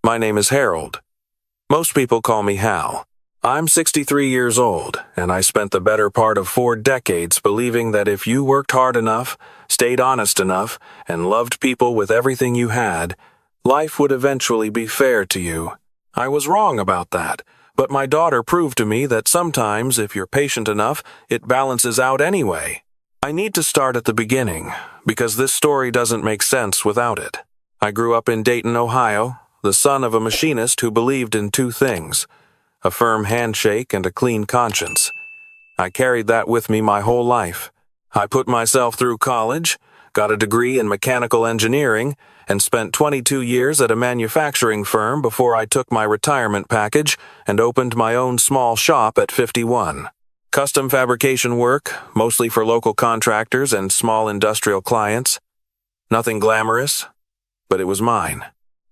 My name is Harold. Most people call me Hal. I'm 63 years old, and I spent the better part of 4 decades believing that if you worked hard enough, stayed honest enough, and loved people with everything you had, life would eventually be fair to you. I was wrong about that, but my daughter proved to me that sometimes, if you're patient enough, it balances out anyway. I need to start at the beginning, because this story doesn't make sense without it. I grew up in Dayton, Ohio, the son of a machinist who believed in 2 things: a firm handshake and a clean conscience. I carried that with me my whole life. I put myself through college, got a degree in mechanical engineering, and spent 22 years at a manufacturing firm before I took my retirement package and opened my own small shop at 51. Custom fabrication work, mostly for local contractors and small industrial clients. Nothing glamorous, but it was mine.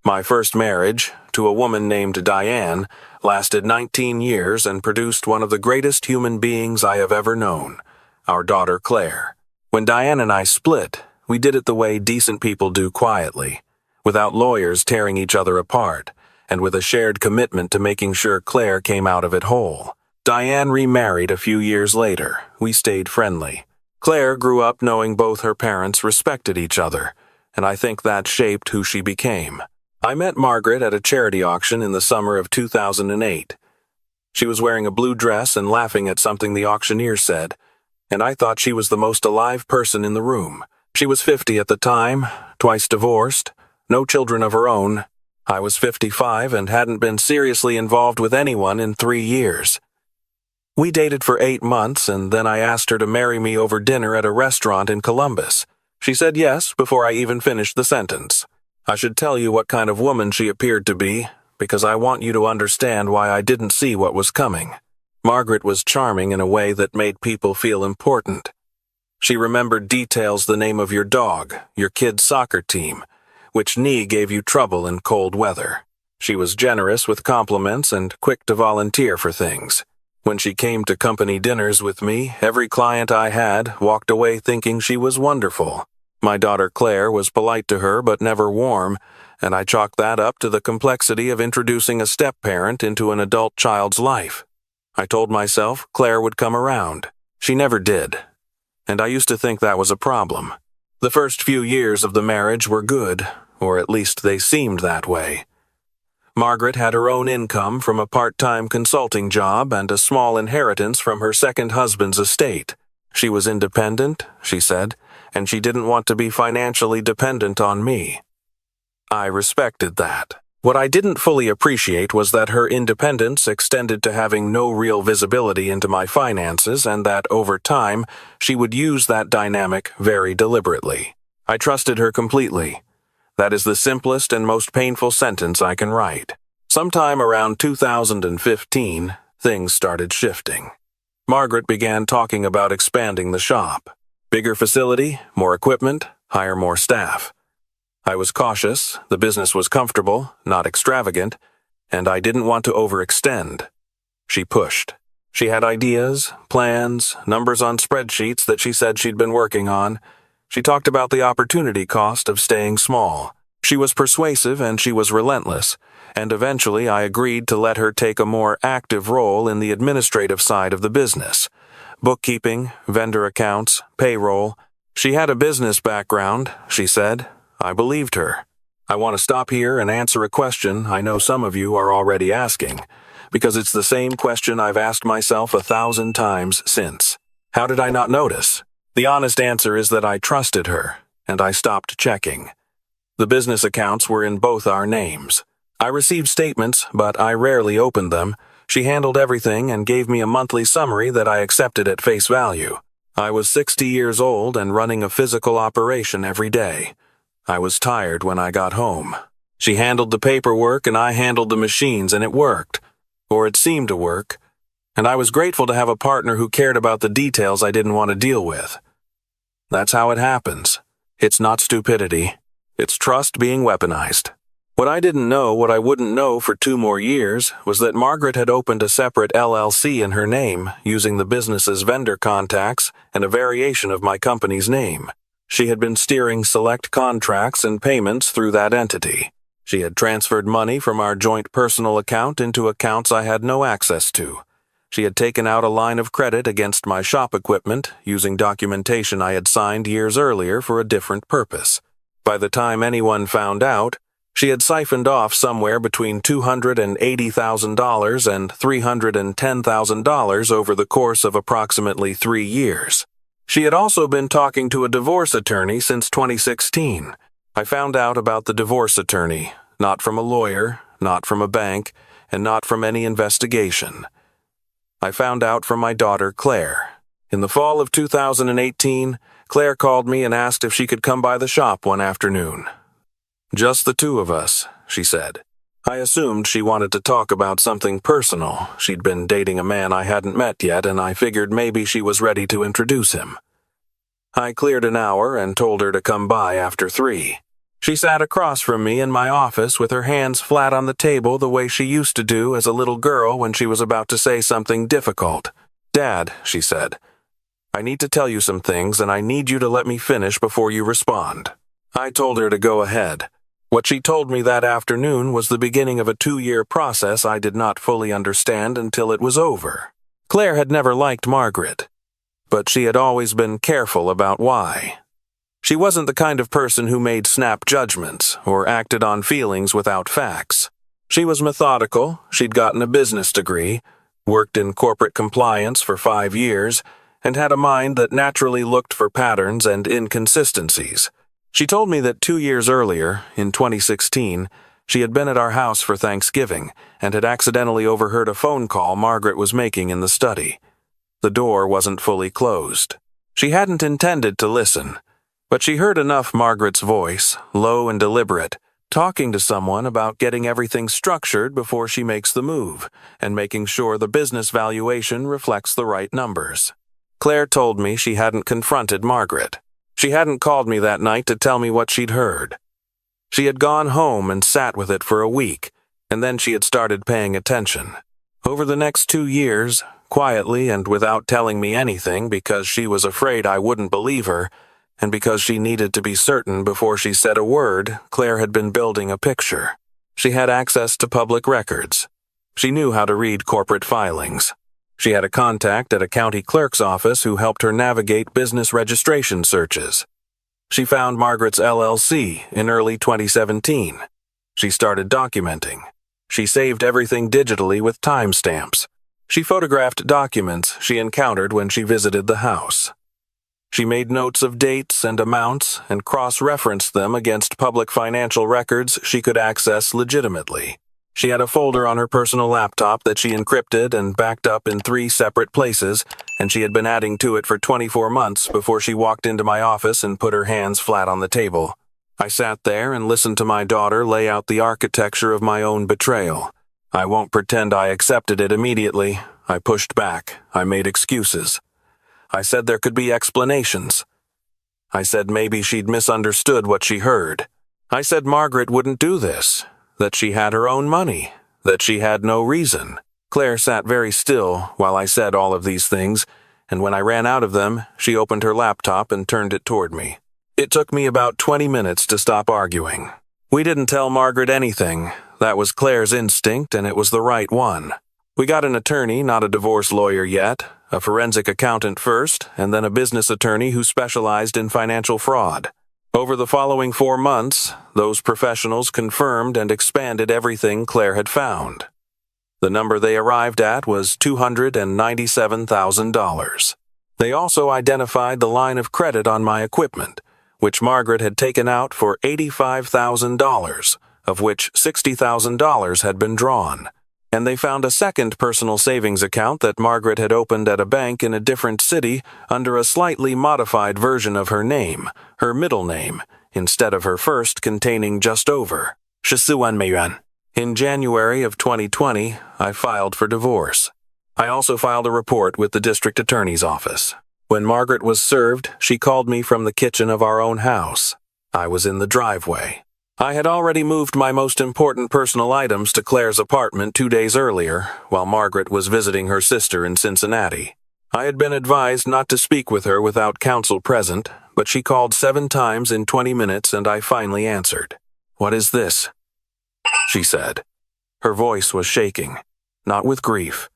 My first marriage, to a woman named Diane, lasted 19 years and produced one of the greatest human beings I have ever known, our daughter Claire. When Diane and I split, we did it the way decent people do quietly, without lawyers tearing each other apart, and with a shared commitment to making sure Claire came out of it whole. Diane remarried a few years later. We stayed friendly. Claire grew up knowing both her parents respected each other, and I think that shaped who she became. I met Margaret at a charity auction in the summer of 2008. She was wearing a blue dress and laughing at something the auctioneer said, and I thought she was the most alive person in the room. She was 50 at the time, twice divorced, no children of her own. I was 55 and hadn't been seriously involved with anyone in 3 years. We dated for 8 months, and then I asked her to marry me over dinner at a restaurant in Columbus. She said yes before I even finished the sentence. I should tell you what kind of woman she appeared to be, because I want you to understand why I didn't see what was coming. Margaret was charming in a way that made people feel important. She remembered details: the name of your dog, your kid's soccer team, which knee gave you trouble in cold weather. She was generous with compliments and quick to volunteer for things. When she came to company dinners with me, every client I had walked away thinking she was wonderful. My daughter Claire was polite to her but never warm, and I chalked that up to the complexity of introducing a step-parent into an adult child's life. I told myself Claire would come around. She never did, and I used to think that was a problem. The first few years of the marriage were good, or at least they seemed that way. Margaret had her own income from a part-time consulting job and a small inheritance from her second husband's estate. She was independent, she said, and she didn't want to be financially dependent on me. I respected that. What I didn't fully appreciate was that her independence extended to having no real visibility into my finances, and that, over time, she would use that dynamic very deliberately. I trusted her completely. That is the simplest and most painful sentence I can write. Sometime around 2015, things started shifting. Margaret began talking about expanding the shop. Bigger facility, more equipment, hire more staff. I was cautious, the business was comfortable, not extravagant, and I didn't want to overextend. She pushed. She had ideas, plans, numbers on spreadsheets that she said she'd been working on. She talked about the opportunity cost of staying small. She was persuasive and she was relentless, and eventually I agreed to let her take a more active role in the administrative side of the business. Bookkeeping, vendor accounts, payroll. She had a business background, she said. I believed her. I want to stop here and answer a question I know some of you are already asking, because it's the same question I've asked myself 1,000 times since. How did I not notice? The honest answer is that I trusted her, and I stopped checking. The business accounts were in both our names. I received statements, but I rarely opened them. She handled everything and gave me a monthly summary that I accepted at face value. I was 60 years old and running a physical operation every day. I was tired when I got home. She handled the paperwork and I handled the machines, and it worked. Or it seemed to work. And I was grateful to have a partner who cared about the details I didn't want to deal with. That's how it happens. It's not stupidity. It's trust being weaponized. What I didn't know, what I wouldn't know for 2 more years, was that Margaret had opened a separate LLC in her name, using the business's vendor contacts and a variation of my company's name. She had been steering select contracts and payments through that entity. She had transferred money from our joint personal account into accounts I had no access to. She had taken out a line of credit against my shop equipment using documentation I had signed years earlier for a different purpose. By the time anyone found out, she had siphoned off somewhere between $280,000 and $310,000 over the course of approximately 3 years. She had also been talking to a divorce attorney since 2016. I found out about the divorce attorney, not from a lawyer, not from a bank, and not from any investigation. I found out from my daughter, Claire. In the fall of 2018, Claire called me and asked if she could come by the shop one afternoon. "Just the two of us," she said. I assumed she wanted to talk about something personal. She'd been dating a man I hadn't met yet, and I figured maybe she was ready to introduce him. I cleared an hour and told her to come by after 3. She sat across from me in my office with her hands flat on the table the way she used to do as a little girl when she was about to say something difficult. "Dad," she said, "I need to tell you some things and I need you to let me finish before you respond." I told her to go ahead. What she told me that afternoon was the beginning of a 2-year process I did not fully understand until it was over. Claire had never liked Margaret, but she had always been careful about why. She wasn't the kind of person who made snap judgments or acted on feelings without facts. She was methodical, she'd gotten a business degree, worked in corporate compliance for 5 years, and had a mind that naturally looked for patterns and inconsistencies. She told me that 2 years earlier, in 2016, she had been at our house for Thanksgiving and had accidentally overheard a phone call Margaret was making in the study. The door wasn't fully closed. She hadn't intended to listen, but she heard enough Margaret's voice, low and deliberate, talking to someone about getting everything structured before she makes the move and making sure the business valuation reflects the right numbers. Claire told me she hadn't confronted Margaret. She hadn't called me that night to tell me what she'd heard. She had gone home and sat with it for a week, and then she had started paying attention. Over the next 2 years, quietly and without telling me anything because she was afraid I wouldn't believe her, and because she needed to be certain before she said a word, Claire had been building a picture. She had access to public records. She knew how to read corporate filings. She had a contact at a county clerk's office who helped her navigate business registration searches. She found Margaret's LLC in early 2017. She started documenting. She saved everything digitally with timestamps. She photographed documents she encountered when she visited the house. She made notes of dates and amounts and cross-referenced them against public financial records she could access legitimately. She had a folder on her personal laptop that she encrypted and backed up in 3 separate places, and she had been adding to it for 24 months before she walked into my office and put her hands flat on the table. I sat there and listened to my daughter lay out the architecture of my own betrayal. I won't pretend I accepted it immediately. I pushed back. I made excuses. I said there could be explanations. I said maybe she'd misunderstood what she heard. I said Margaret wouldn't do this, that she had her own money, that she had no reason. Claire sat very still while I said all of these things, and when I ran out of them, she opened her laptop and turned it toward me. It took me about 20 minutes to stop arguing. We didn't tell Margaret anything. That was Claire's instinct, and it was the right one. We got an attorney, not a divorce lawyer yet, a forensic accountant first, and then a business attorney who specialized in financial fraud. Over the following 4 months, those professionals confirmed and expanded everything Claire had found. The number they arrived at was $297,000. They also identified the line of credit on my equipment, which Margaret had taken out for $85,000, of which $60,000 had been drawn. And they found a second personal savings account that Margaret had opened at a bank in a different city under a slightly modified version of her name, her middle name, instead of her first containing just over $61 million. In January of 2020, I filed for divorce. I also filed a report with the district attorney's office. When Margaret was served, she called me from the kitchen of our own house. I was in the driveway. I had already moved my most important personal items to Claire's apartment 2 days earlier, while Margaret was visiting her sister in Cincinnati. I had been advised not to speak with her without counsel present, but she called 7 times in 20 minutes and I finally answered. "What is this?" she said. Her voice was shaking, not with grief,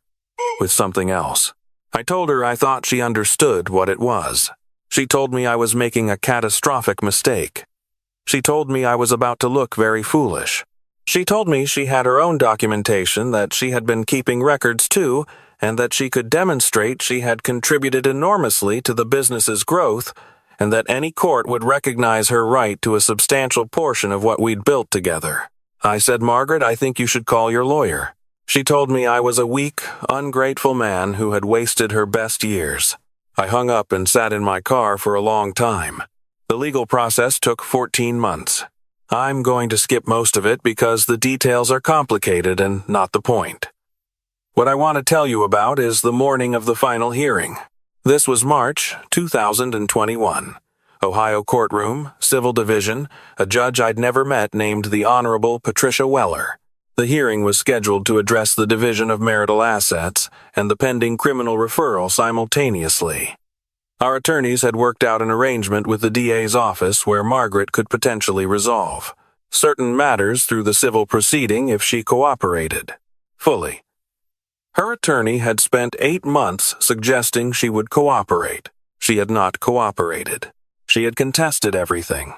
with something else. I told her I thought she understood what it was. She told me I was making a catastrophic mistake. She told me I was about to look very foolish. She told me she had her own documentation, that she had been keeping records too, and that she could demonstrate she had contributed enormously to the business's growth, and that any court would recognize her right to a substantial portion of what we'd built together. I said, Margaret, I think you should call your lawyer. She told me I was a weak, ungrateful man who had wasted her best years. I hung up and sat in my car for a long time. The legal process took 14 months. I'm going to skip most of it because the details are complicated and not the point. What I want to tell you about is the morning of the final hearing. This was March 2021. Ohio courtroom, Civil Division, a judge I'd never met named the Honorable Patricia Weller. The hearing was scheduled to address the division of marital assets and the pending criminal referral simultaneously. Our attorneys had worked out an arrangement with the DA's office where Margaret could potentially resolve certain matters through the civil proceeding if she cooperated fully. Her attorney had spent 8 months suggesting she would cooperate. She had not cooperated. She had contested everything,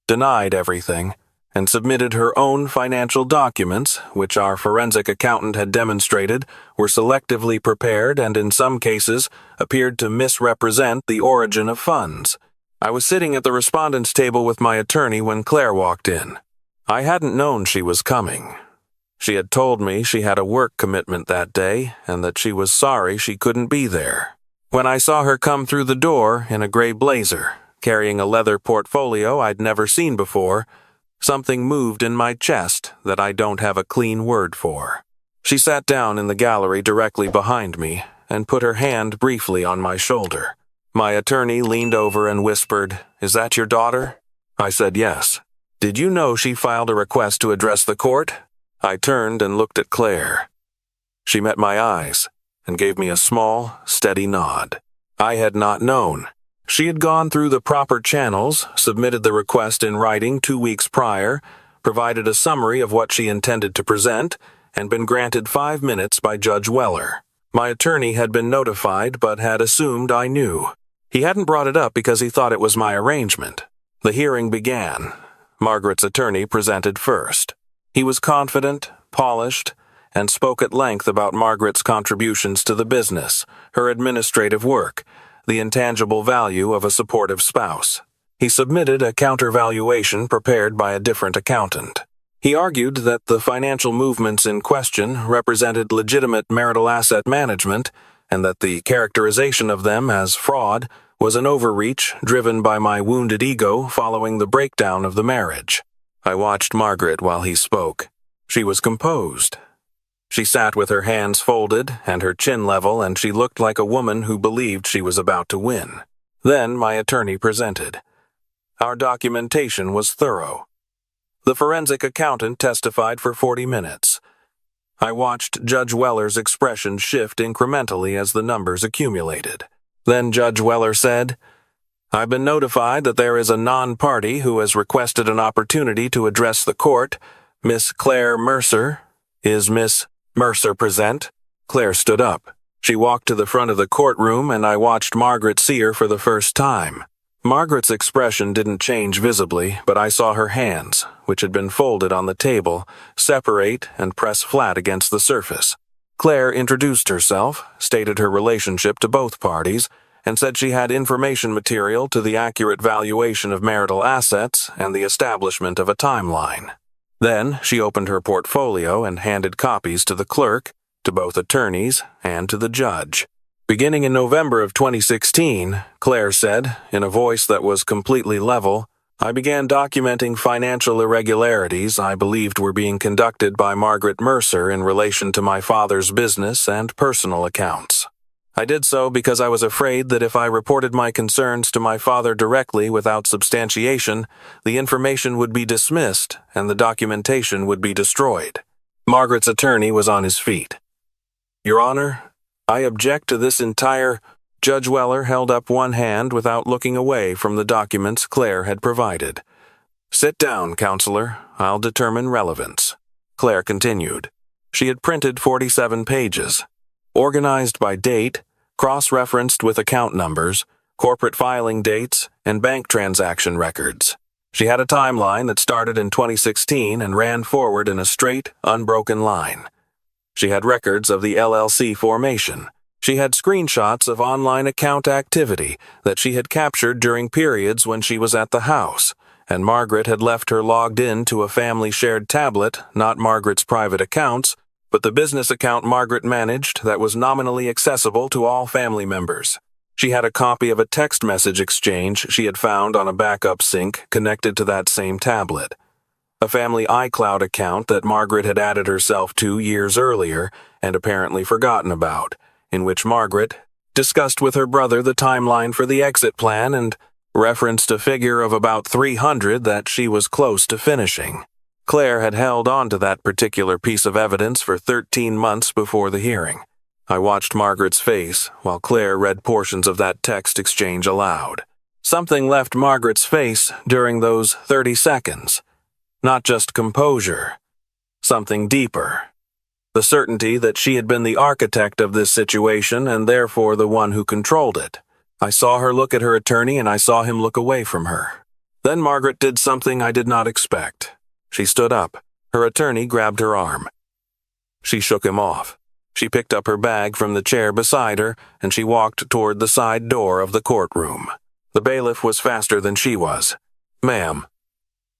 denied everything, and submitted her own financial documents, which our forensic accountant had demonstrated were selectively prepared and in some cases appeared to misrepresent the origin of funds. I was sitting at the respondent's table with my attorney when Claire walked in. I hadn't known she was coming. She had told me she had a work commitment that day and that she was sorry she couldn't be there. When I saw her come through the door in a gray blazer, carrying a leather portfolio I'd never seen before, something moved in my chest that I don't have a clean word for. She sat down in the gallery directly behind me and put her hand briefly on my shoulder. My attorney leaned over and whispered, "Is that your daughter?" I said yes. "Did you know she filed a request to address the court?" I turned and looked at Claire. She met my eyes and gave me a small, steady nod. I had not known. She had gone through the proper channels, submitted the request in writing 2 weeks prior, provided a summary of what she intended to present, and been granted 5 minutes by Judge Weller. My attorney had been notified but had assumed I knew. He hadn't brought it up because he thought it was my arrangement. The hearing began. Margaret's attorney presented first. He was confident, polished, and spoke at length about Margaret's contributions to the business, her administrative work, the intangible value of a supportive spouse. He submitted a countervaluation prepared by a different accountant. He argued that the financial movements in question represented legitimate marital asset management and that the characterization of them as fraud was an overreach driven by my wounded ego following the breakdown of the marriage. I watched Margaret while he spoke. She was composed. She sat with her hands folded and her chin level, and she looked like a woman who believed she was about to win. Then my attorney presented. Our documentation was thorough. The forensic accountant testified for 40 minutes. I watched Judge Weller's expression shift incrementally as the numbers accumulated. Then Judge Weller said, "I've been notified that there is a non-party who has requested an opportunity to address the court. Miss Claire Mercer. Is Miss Mercer present?" Claire stood up. She walked to the front of the courtroom, and I watched Margaret see her for the first time. Margaret's expression didn't change visibly, but I saw her hands, which had been folded on the table, separate and press flat against the surface. Claire introduced herself, stated her relationship to both parties, and said she had information material to the accurate valuation of marital assets and the establishment of a timeline. Then she opened her portfolio and handed copies to the clerk, to both attorneys, and to the judge. Beginning in November of 2016, Claire said, in a voice that was completely level, I began documenting financial irregularities I believed were being conducted by Margaret Mercer in relation to my father's business and personal accounts. I did so because I was afraid that if I reported my concerns to my father directly without substantiation, the information would be dismissed and the documentation would be destroyed. Margaret's attorney was on his feet. Your Honor, I object to this entire... Judge Weller held up one hand without looking away from the documents Claire had provided. Sit down, Counselor. I'll determine relevance. Claire continued. She had printed 47 pages, organized by date, cross-referenced with account numbers, corporate filing dates, and bank transaction records. She had a timeline that started in 2016 and ran forward in a straight, unbroken line. She had records of the LLC formation. She had screenshots of online account activity that she had captured during periods when she was at the house, and Margaret had left her logged in to a family-shared tablet, not Margaret's private accounts, but the business account Margaret managed that was nominally accessible to all family members. She had a copy of a text message exchange she had found on a backup sync connected to that same tablet. A family iCloud account that Margaret had added herself to years earlier and apparently forgotten about, in which Margaret discussed with her brother the timeline for the exit plan and referenced a figure of about 300 that she was close to finishing. Claire had held on to that particular piece of evidence for 13 months before the hearing. I watched Margaret's face while Claire read portions of that text exchange aloud. Something left Margaret's face during those 30 seconds. Not just composure. Something deeper. The certainty that she had been the architect of this situation and therefore the one who controlled it. I saw her look at her attorney and I saw him look away from her. Then Margaret did something I did not expect. She stood up. Her attorney grabbed her arm. She shook him off. She picked up her bag from the chair beside her, and she walked toward the side door of the courtroom. The bailiff was faster than she was. Ma'am,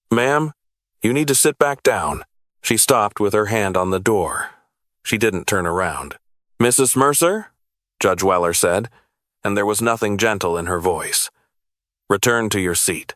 you need to sit back down. She stopped with her hand on the door. She didn't turn around. Mrs. Mercer? Judge Weller said, and there was nothing gentle in her voice. Return to your seat.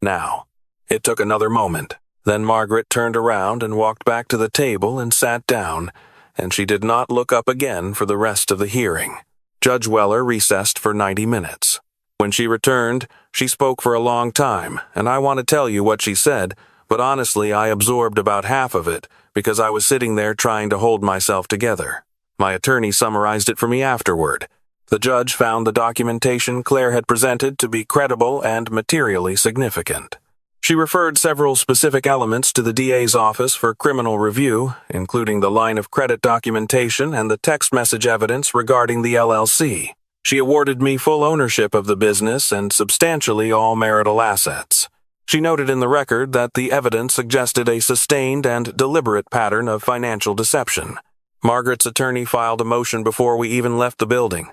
Now. It took another moment. Then Margaret turned around and walked back to the table and sat down, and she did not look up again for the rest of the hearing. Judge Weller recessed for 90 minutes. When she returned, she spoke for a long time, and I want to tell you what she said, but honestly I absorbed about half of it because I was sitting there trying to hold myself together. My attorney summarized it for me afterward. The judge found the documentation Claire had presented to be credible and materially significant. She referred several specific elements to the DA's office for criminal review, including the line of credit documentation and the text message evidence regarding the LLC. She awarded me full ownership of the business and substantially all marital assets. She noted in the record that the evidence suggested a sustained and deliberate pattern of financial deception. Margaret's attorney filed a motion before we even left the building.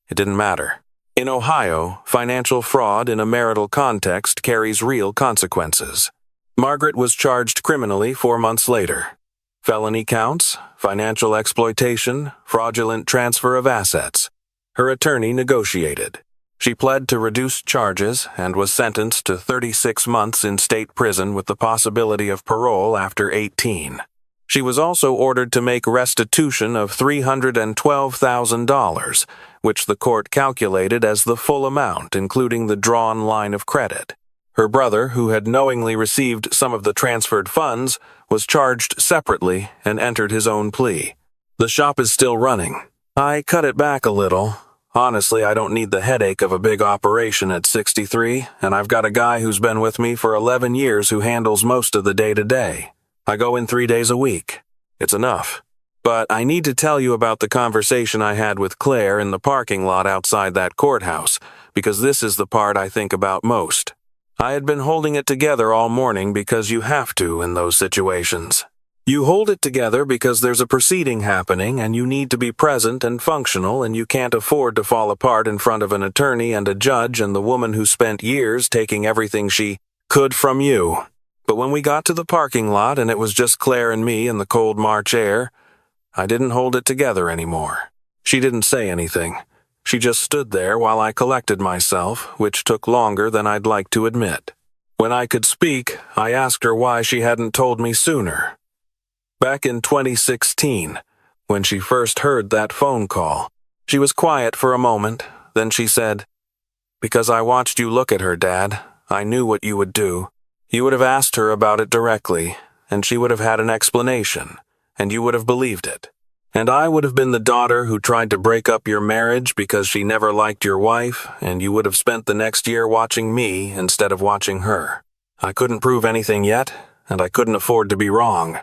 It didn't matter. In Ohio, financial fraud in a marital context carries real consequences. Margaret was charged criminally 4 months later. Felony counts, financial exploitation, fraudulent transfer of assets. Her attorney negotiated. She pled to reduced charges and was sentenced to 36 months in state prison with the possibility of parole after 18. She was also ordered to make restitution of $312,000, which the court calculated as the full amount, including the drawn line of credit. Her brother, who had knowingly received some of the transferred funds, was charged separately and entered his own plea. The shop is still running. I cut it back a little. Honestly, I don't need the headache of a big operation at 63, and I've got a guy who's been with me for 11 years who handles most of the day-to-day. I go in 3 days a week. It's enough. But I need to tell you about the conversation I had with Claire in the parking lot outside that courthouse, because this is the part I think about most. I had been holding it together all morning because you have to in those situations. You hold it together because there's a proceeding happening and you need to be present and functional and you can't afford to fall apart in front of an attorney and a judge and the woman who spent years taking everything she could from you. But when we got to the parking lot and it was just Claire and me in the cold March air, I didn't hold it together anymore. She didn't say anything. She just stood there while I collected myself, which took longer than I'd like to admit. When I could speak, I asked her why she hadn't told me sooner. Back in 2016, when she first heard that phone call, she was quiet for a moment, then she said, "Because I watched you look at her, Dad. I knew what you would do. You would have asked her about it directly, and she would have had an explanation, and you would have believed it. And I would have been the daughter who tried to break up your marriage because she never liked your wife, and you would have spent the next year watching me instead of watching her. I couldn't prove anything yet, and I couldn't afford to be wrong.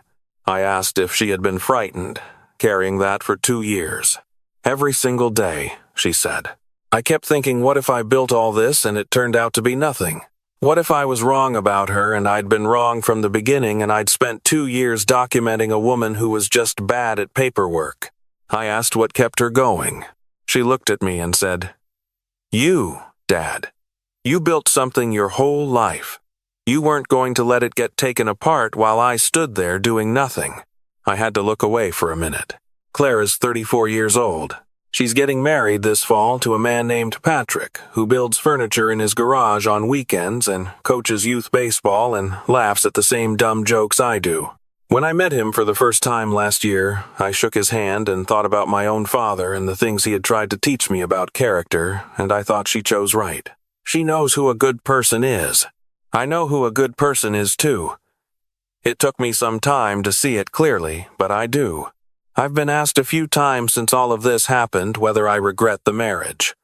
I asked if she had been frightened, carrying that for 2 years. Every single day, she said. I kept thinking, what if I built all this and it turned out to be nothing? What if I was wrong about her and I'd been wrong from the beginning and I'd spent 2 years documenting a woman who was just bad at paperwork? I asked what kept her going. She looked at me and said, "You, Dad. You built something your whole life. You weren't going to let it get taken apart while I stood there doing nothing." I had to look away for a minute. Claire is 34 years old. She's getting married this fall to a man named Patrick, who builds furniture in his garage on weekends and coaches youth baseball and laughs at the same dumb jokes I do. When I met him for the first time last year, I shook his hand and thought about my own father and the things he had tried to teach me about character, and I thought she chose right. She knows who a good person is. I know who a good person is too. It took me some time to see it clearly, but I do. I've been asked a few times since all of this happened whether I regret the marriage.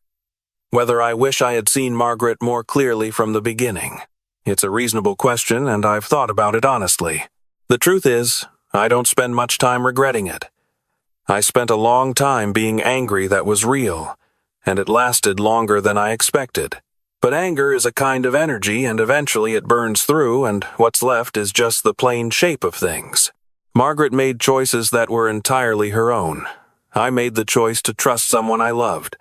Whether I wish I had seen Margaret more clearly from the beginning. It's a reasonable question, and I've thought about it honestly. The truth is, I don't spend much time regretting it. I spent a long time being angry that was real, and it lasted longer than I expected. But anger is a kind of energy, and eventually it burns through, and what's left is just the plain shape of things. Margaret made choices that were entirely her own. I made the choice to trust someone I loved.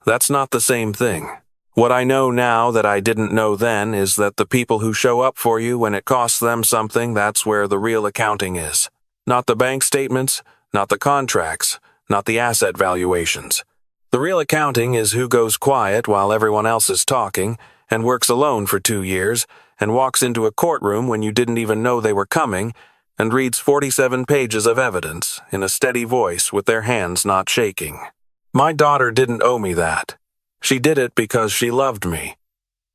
That's not the same thing. What I know now that I didn't know then is that the people who show up for you when it costs them something, that's where the real accounting is. Not the bank statements, not the contracts, not the asset valuations. The real accounting is who goes quiet while everyone else is talking, and works alone for 2 years, and walks into a courtroom when you didn't even know they were coming, and reads 47 pages of evidence in a steady voice with their hands not shaking. My daughter didn't owe me that. She did it because she loved me.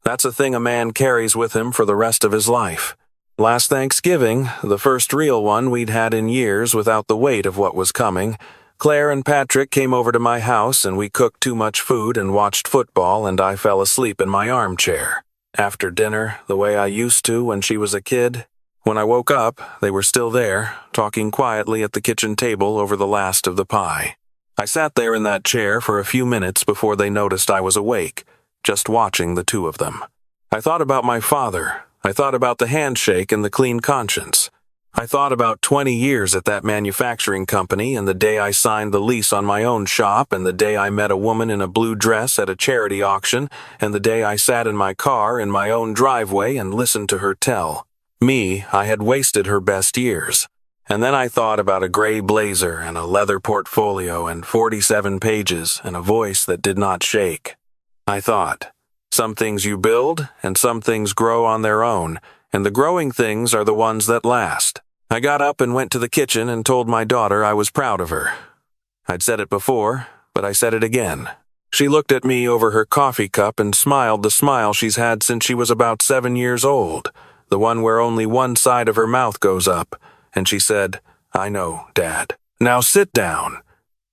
That's a thing a man carries with him for the rest of his life. Last Thanksgiving, the first real one we'd had in years without the weight of what was coming, Claire and Patrick came over to my house and we cooked too much food and watched football and I fell asleep in my armchair. After dinner, the way I used to when she was a kid. When I woke up, they were still there, talking quietly at the kitchen table over the last of the pie. I sat there in that chair for a few minutes before they noticed I was awake, just watching the two of them. I thought about my father. I thought about the handshake and the clean conscience. I thought about 20 years at that manufacturing company and the day I signed the lease on my own shop and the day I met a woman in a blue dress at a charity auction and the day I sat in my car in my own driveway and listened to her tell me I had wasted her best years. And then I thought about a gray blazer and a leather portfolio and 47 pages and a voice that did not shake. I thought, some things you build and some things grow on their own, and the growing things are the ones that last. I got up and went to the kitchen and told my daughter I was proud of her. I'd said it before, but I said it again. She looked at me over her coffee cup and smiled the smile she's had since she was about 7 years old, the one where only one side of her mouth goes up, and she said, "I know, Dad. Now sit down.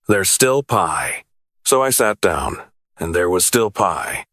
There's still pie." So I sat down, and there was still pie.